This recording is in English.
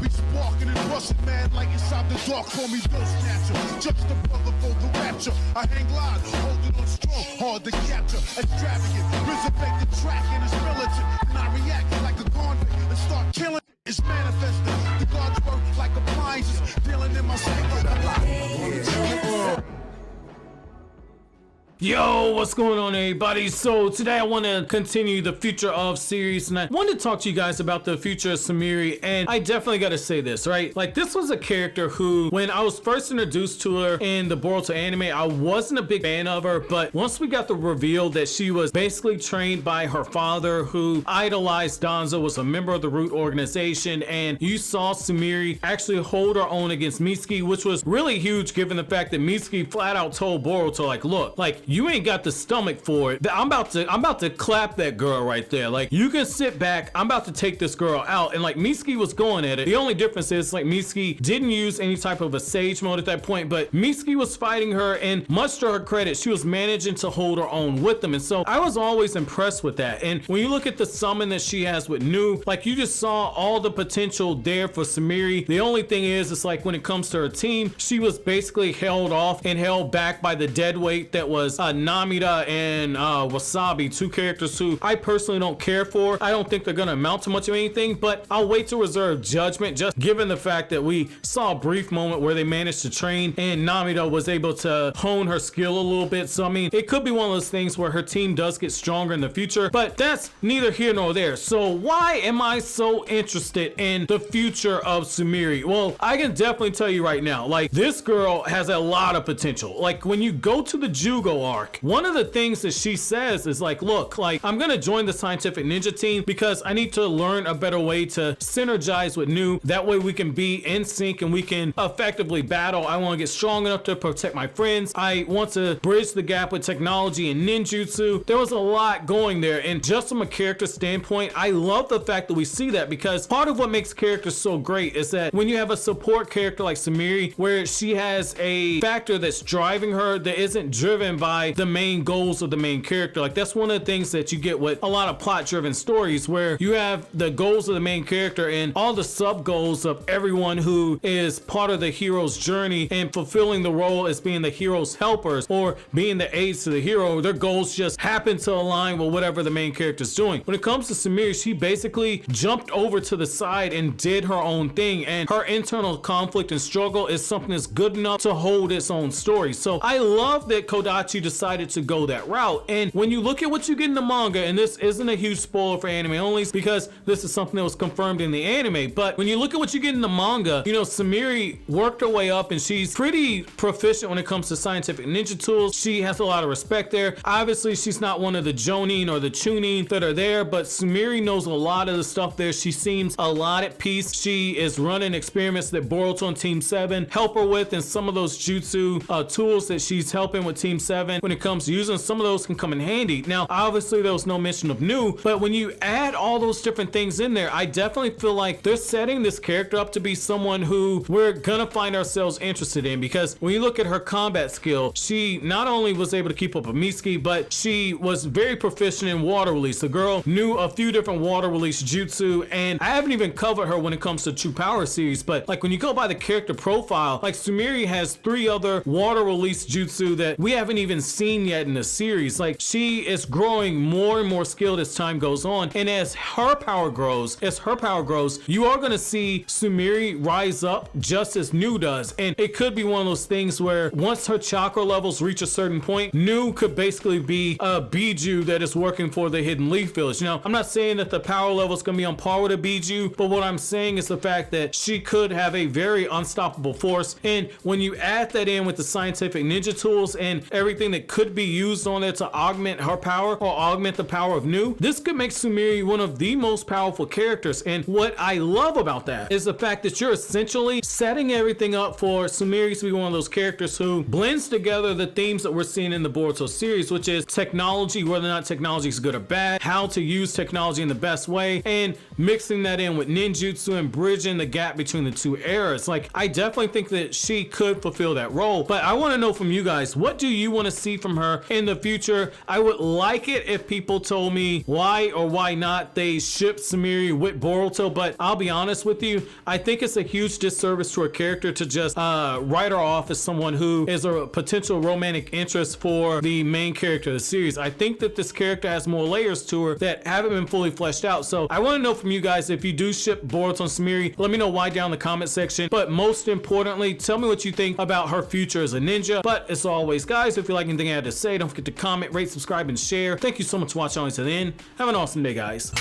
be sparking and rushing mad like inside the dark. Call me Bill Snatcher, just a brother for the rapture. I hang live, holding on strong, hard to capture. Extravagant, resurrect the track and it's militant. And I react like a convict and start killing. It's manifesting. The gods work like appliances, dealing in my sacred life. Yo, what's going on, everybody? So today I want to continue the Future of series, and I wanted to talk to you guys about the future of Sumire. And I definitely got to say this, right? Like, this was a character who, when I was first introduced to her in the Boruto anime, I wasn't a big fan of her. But once we got the reveal that she was basically trained by her father, who idolized Danzo, was a member of the Root organization, and you saw Sumire actually hold her own against Mitsuki, which was really huge given the fact that Mitsuki flat out told Boruto, like, look, like, you ain't got the stomach for it. I'm about to clap that girl right there. Like, you can sit back. I'm about to take this girl out. And like, Mitsuki was going at it. The only difference is, like, Mitsuki didn't use any type of a sage mode at that point, but Mitsuki was fighting her, and much to her credit, she was managing to hold her own with them. And so I was always impressed with that. And when you look at the summon that she has with Nu, like, you just saw all the potential there for Sumire. The only thing is, it's like, when it comes to her team, she was basically held off and held back by the dead weight that was Namida and Wasabi, two characters who I personally don't care for. I don't think they're gonna amount to much of anything, but I'll wait to reserve judgment, just given the fact that we saw a brief moment where they managed to train and Namida was able to hone her skill a little bit. So I mean, it could be one of those things where her team does get stronger in the future, but that's neither here nor there. So why am I so interested in the future of Sumire? Well, I can definitely tell you right now, like, this girl has a lot of potential. Like, when you go to the Jugo arc, one of the things that she says is like, look, like, I'm gonna join the scientific ninja team because I need to learn a better way to synergize with Nu. That way we can be in sync and we can effectively battle. I want to get strong enough to protect my friends. I want to bridge the gap with technology and ninjutsu. There was a lot going there, and just from a character standpoint, I love the fact that we see that, because part of what makes characters so great is that when you have a support character like Sumire, where she has a factor that's driving her that isn't driven by the main goals of the main character. Like, that's one of the things that you get with a lot of plot driven stories, where you have the goals of the main character and all the sub goals of everyone who is part of the hero's journey and fulfilling the role as being the hero's helpers or being the aides to the hero. Their goals just happen to align with whatever the main character is doing. When it comes to Sumire, she basically jumped over to the side and did her own thing, and her internal conflict and struggle is something that's good enough to hold its own story. So I love that Kodachi decided to go that route. And when you look at what you get in the manga, and this isn't a huge spoiler for anime only because this is something that was confirmed in the anime, but when you look at what you get in the manga, you know, Sumire worked her way up and she's pretty proficient when it comes to scientific ninja tools. She has a lot of respect there. Obviously, she's not one of the Jonin or the Chunin that are there, but Sumire knows a lot of the stuff there. She seems a lot at peace. She is running experiments that Boruto and Team 7 help her with, and some of those jutsu tools that she's helping with Team 7 when it comes to using, some of those can come in handy. Now, obviously, there was no mention of Nu, but when you add all those different things in there, I definitely feel like they're setting this character up to be someone who we're gonna find ourselves interested in, because when you look at her combat skill, she not only was able to keep up with Mitsuki, but she was very proficient in water release. The girl knew a few different water release jutsu, and I haven't even covered her when it comes to True Power series, but like, when you go by the character profile, like, Sumire has 3 other water release jutsu that we haven't even seen yet in the series. Like, she is growing more and more skilled as time goes on, and as her power grows, you are going to see Sumire rise up just as Nu does. And it could be one of those things where once her chakra levels reach a certain point, Nu could basically be a Biju that is working for the Hidden Leaf Village. Now, I'm not saying that the power level is going to be on par with a Biju, but what I'm saying is the fact that she could have a very unstoppable force. And when you add that in with the scientific ninja tools and everything that could be used on it to augment her power or augment the power of Nu, this could make Sumire one of the most powerful characters. And what I love about that is the fact that you're essentially setting everything up for Sumire to be one of those characters who blends together the themes that we're seeing in the Boruto series, which is technology, whether or not technology is good or bad, how to use technology in the best way, and mixing that in with ninjutsu and bridging the gap between the two eras. Like, I definitely think that she could fulfill that role, but I want to know from you guys, what do you want to see from her in the future. I would like it if people told me why or why not they ship Sumire with Boruto, but I'll be honest with you, I think it's a huge disservice to her character to just write her off as someone who is a potential romantic interest for the main character of the series. I think that this character has more layers to her that haven't been fully fleshed out. So I want to know from you guys, if you do ship Boruto and Sumire, let me know why down in the comment section. But most importantly, tell me what you think about her future as a ninja. But as always, guys, if you like anything I had to say, don't forget to comment, rate, subscribe, and share. Thank you so much for watching all the way to the end. Have an awesome day, guys.